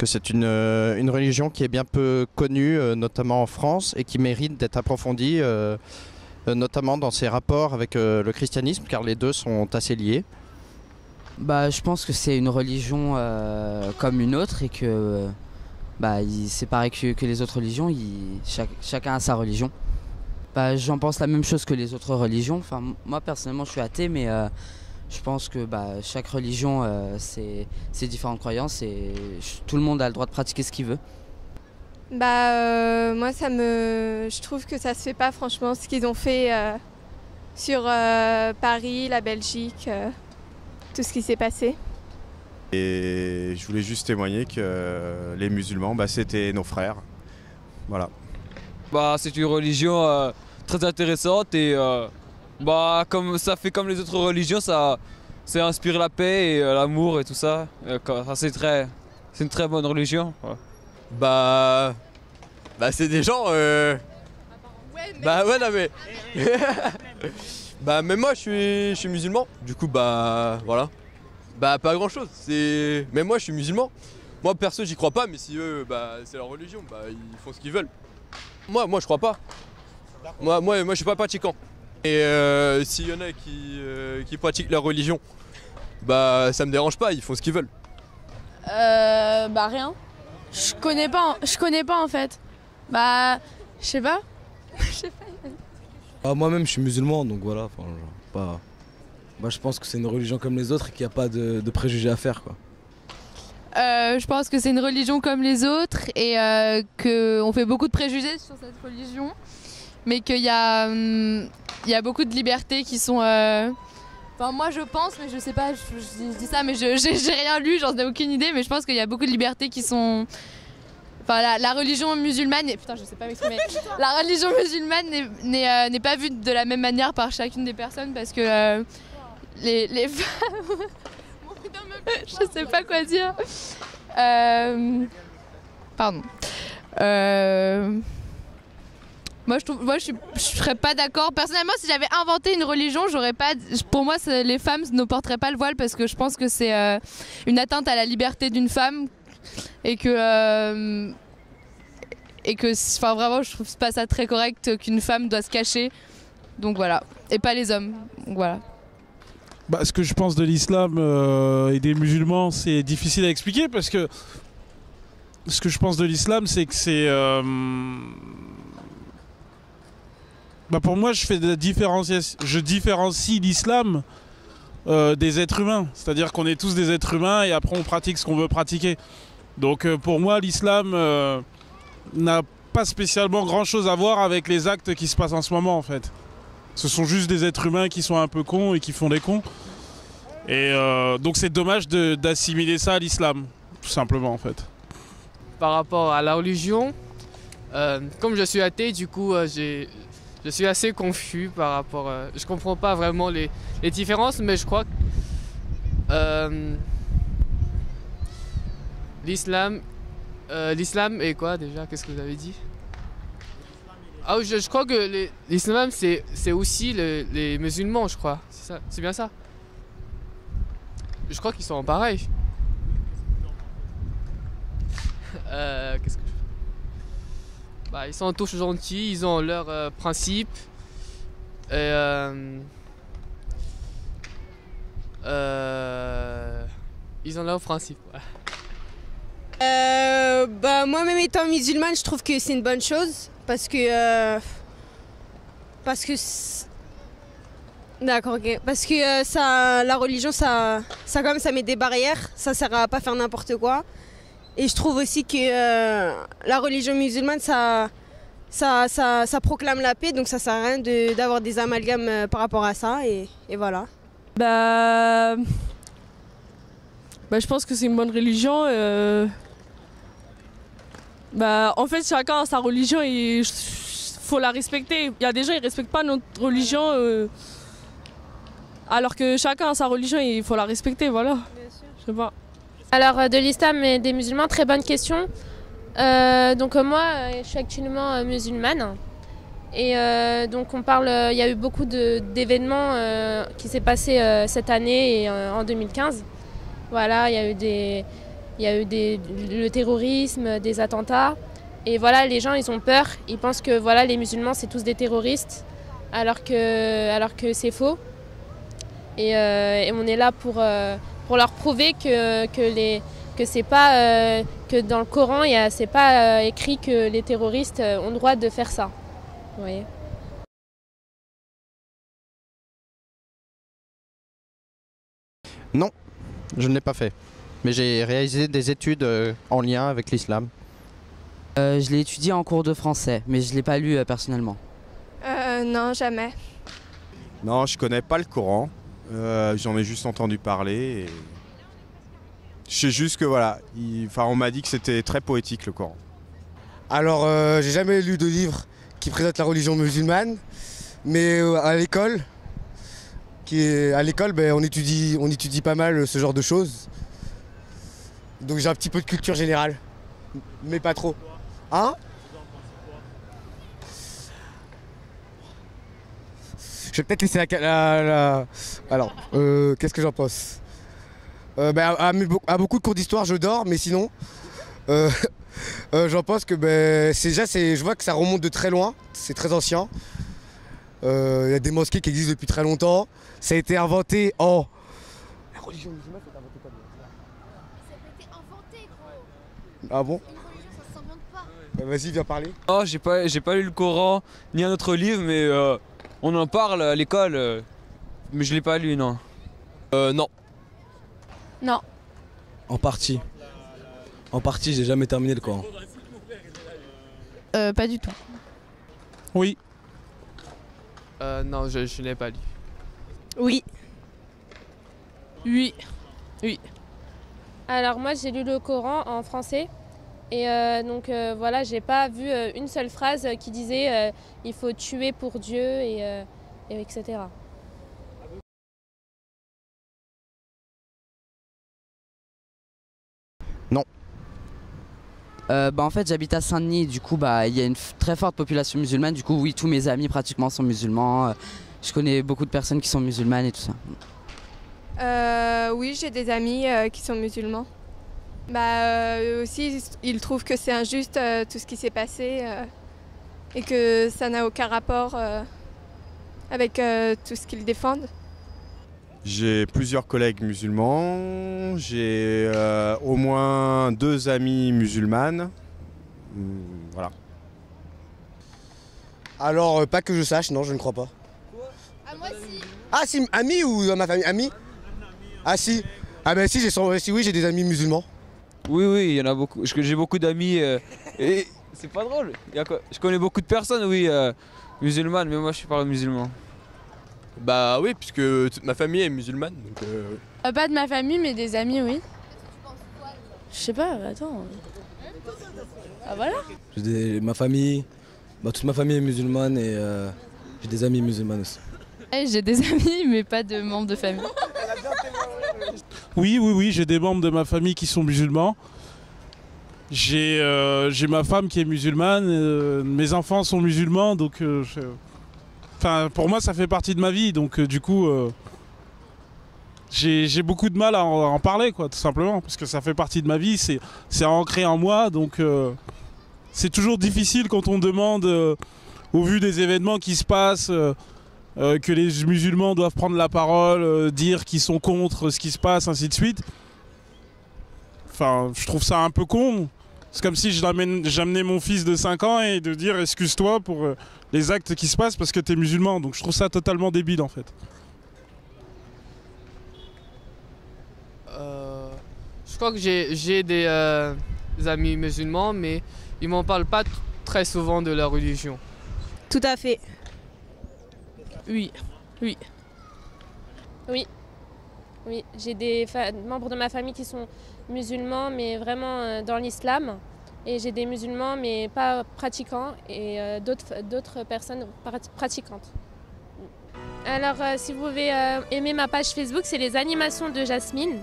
c'est une religion qui est bien peu connue, notamment en France, et qui mérite d'être approfondie, notamment dans ses rapports avec le christianisme, car les deux sont assez liés. Bah, je pense que c'est une religion comme une autre et que c'est pareil que les autres religions, chacun a sa religion. Bah, j'en pense la même chose que les autres religions. Enfin, moi personnellement je suis athée, mais je pense que chaque religion c'est différentes croyances et tout le monde a le droit de pratiquer ce qu'il veut. Moi je trouve que ça se fait pas franchement ce qu'ils ont fait sur Paris, la Belgique, tout ce qui s'est passé. Et je voulais juste témoigner que les musulmans, c'était nos frères. Voilà. C'est une religion très intéressante et comme ça fait comme les autres religions, ça inspire la paix et l'amour et tout ça. C'est une très bonne religion. Ouais. C'est des gens. Ouais, non mais. Même moi je suis musulman. Du coup voilà. Pas grand chose. Même moi je suis musulman. Moi perso j'y crois pas, mais si eux c'est leur religion, ils font ce qu'ils veulent. Moi je crois pas. Moi je suis pas pratiquant. Et s'il y en a qui pratiquent leur religion, ça me dérange pas, ils font ce qu'ils veulent. Rien. Je connais pas en fait. Je sais pas. Moi-même je suis musulman, donc voilà. Je pense que c'est une religion comme les autres et qu'il n'y a pas de préjugés à faire, quoi. Je pense que c'est une religion comme les autres et qu'on fait beaucoup de préjugés sur cette religion, mais qu'il y a beaucoup de libertés qui sont... moi je pense, mais je sais pas, je dis ça, mais j'ai rien lu, j'en ai aucune idée, mais je pense qu'il y a beaucoup de libertés qui sont... la religion musulmane, putain je sais pas m'exprimer, la religion musulmane n'est pas vue de la même manière par chacune des personnes parce que les femmes... je sais pas quoi dire. Pardon. Moi je serais pas d'accord. Personnellement, si j'avais inventé une religion, pour moi les femmes ne porteraient pas le voile parce que je pense que c'est une atteinte à la liberté d'une femme et que vraiment je trouve pas ça très correct qu'une femme doit se cacher. Donc voilà, et pas les hommes. Donc voilà. Ce que je pense de l'islam et des musulmans, c'est difficile à expliquer parce que ce que je pense de l'islam, c'est que c'est... pour moi, je différencie l'islam des êtres humains. C'est-à-dire qu'on est tous des êtres humains et après on pratique ce qu'on veut pratiquer. Donc pour moi, l'islam n'a pas spécialement grand-chose à voir avec les actes qui se passent en ce moment, en fait. Ce sont juste des êtres humains qui sont un peu cons et qui font des cons. Et donc c'est dommage d'assimiler ça à l'islam, tout simplement en fait. Par rapport à la religion, comme je suis athée, du coup je suis assez confus par rapport... je comprends pas vraiment les différences, mais je crois que l'islam est quoi déjà? Qu'est-ce que vous avez dit? Je crois que l'islam c'est aussi les musulmans, je crois. C'est bien ça. Je crois qu'ils sont pareils. Qu'est-ce que ils sont tous gentils, ils ont leurs principes. Et ils ont leurs principes. Moi-même étant musulmane, je trouve que c'est une bonne chose parce que d'accord, ok. Parce que la religion, ça quand même, ça met des barrières, ça sert à pas faire n'importe quoi. Et je trouve aussi que la religion musulmane, ça proclame la paix, donc ça sert à rien d'avoir des amalgames par rapport à ça, et voilà. Je pense que c'est une bonne religion. En fait, chacun a sa religion et faut la respecter. Il y a des gens qui respectent pas notre religion, alors que chacun a sa religion et il faut la respecter, voilà. Je sais pas. Alors de l'islam et des musulmans, très bonne question. Donc moi, je suis actuellement musulmane. Et donc on parle, il y a eu beaucoup d'événements qui s'est passé cette année et en 2015. Voilà, il y a eu il y a eu le terrorisme, des attentats. Et voilà, les gens, ils ont peur. Ils pensent que voilà, les musulmans, c'est tous des terroristes, alors que c'est faux. Et on est là pour leur prouver que c'est pas que dans le Coran, c'est pas écrit que les terroristes ont le droit de faire ça. Vous voyez. Non, je ne l'ai pas fait. Mais j'ai réalisé des études en lien avec l'islam. Je l'ai étudié en cours de français, mais je ne l'ai pas lu personnellement. Non, jamais. Non, je connais pas le Coran. J'en ai juste entendu parler. Et... je sais juste que voilà, on m'a dit que c'était très poétique le Coran. Alors, j'ai jamais lu de livre qui présente la religion musulmane, mais à l'école, on étudie pas mal ce genre de choses. Donc j'ai un petit peu de culture générale, mais pas trop. Hein? Je vais peut-être laisser Alors, qu'est-ce que j'en pense? À beaucoup de cours d'histoire, je dors, mais sinon, j'en pense que je vois que ça remonte de très loin, c'est très ancien. Il y a des mosquées qui existent depuis très longtemps. Ça a été inventé en... La religion musulmane, ça a été inventé quand même. Ça a été inventé, gros. Ah bon? Une religion, ça s'invente pas. Vas-y, viens parler. Oh, j'ai pas lu le Coran, ni un autre livre, mais on en parle à l'école. Mais je l'ai pas lu, non. Non. Non. En partie. En partie, j'ai jamais terminé le Coran. Pas du tout. Oui. Non, je n'ai pas lu. Oui. Oui. Oui. Alors moi j'ai lu le Coran en français et donc voilà, j'ai pas vu une seule phrase qui disait il faut tuer pour Dieu et etc. Non. En fait j'habite à Saint-Denis, du coup il y a une très forte population musulmane, du coup oui, tous mes amis pratiquement sont musulmans. Je connais beaucoup de personnes qui sont musulmanes et tout ça. Oui, j'ai des amis qui sont musulmans. Eux aussi, ils trouvent que c'est injuste tout ce qui s'est passé et que ça n'a aucun rapport avec tout ce qu'ils défendent. J'ai plusieurs collègues musulmans, j'ai au moins 2 amies musulmanes. Voilà. Alors, pas que je sache, non, je ne crois pas. Ah, moi si. Ah si, amis ou dans ma famille? Amis? Ah si. Ah ben si, j'ai des amis musulmans. Oui, il y en a beaucoup. J'ai beaucoup d'amis et c'est pas drôle. Je connais beaucoup de personnes, oui, musulmanes, mais moi je suis pas musulman. Bah oui, puisque toute ma famille est musulmane. Donc Pas de ma famille, mais des amis, oui. Je sais pas, attends. Ah voilà. Ma famille, toute ma famille est musulmane et j'ai des amis musulmanes aussi. J'ai des amis, mais pas de membres de famille. Oui, j'ai des membres de ma famille qui sont musulmans. J'ai ma femme qui est musulmane, mes enfants sont musulmans, donc pour moi ça fait partie de ma vie, donc du coup j'ai beaucoup de mal à en parler, quoi, tout simplement, parce que ça fait partie de ma vie, c'est ancré en moi, donc c'est toujours difficile quand on demande, au vu des événements qui se passent, que les musulmans doivent prendre la parole, dire qu'ils sont contre ce qui se passe, ainsi de suite. Enfin, je trouve ça un peu con. C'est comme si j'amenais mon fils de 5 ans et de dire excuse-toi pour les actes qui se passent parce que t'es musulman. Donc je trouve ça totalement débile en fait. Je crois que j'ai des amis musulmans, mais ils m'en parlent pas très souvent de leur religion. Tout à fait. Oui. Oui, j'ai des membres de ma famille qui sont musulmans, mais vraiment dans l'islam. Et j'ai des musulmans, mais pas pratiquants, et d'autres personnes pratiquantes. Alors, si vous pouvez aimer ma page Facebook, c'est les animations de Jasmine.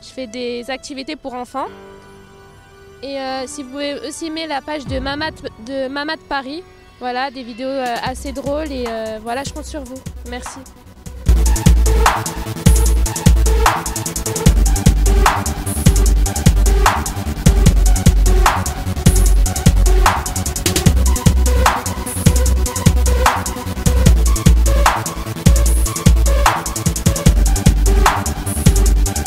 Je fais des activités pour enfants. Et si vous pouvez aussi aimer la page de Mamad Paris, voilà, des vidéos assez drôles, et voilà, je compte sur vous. Merci.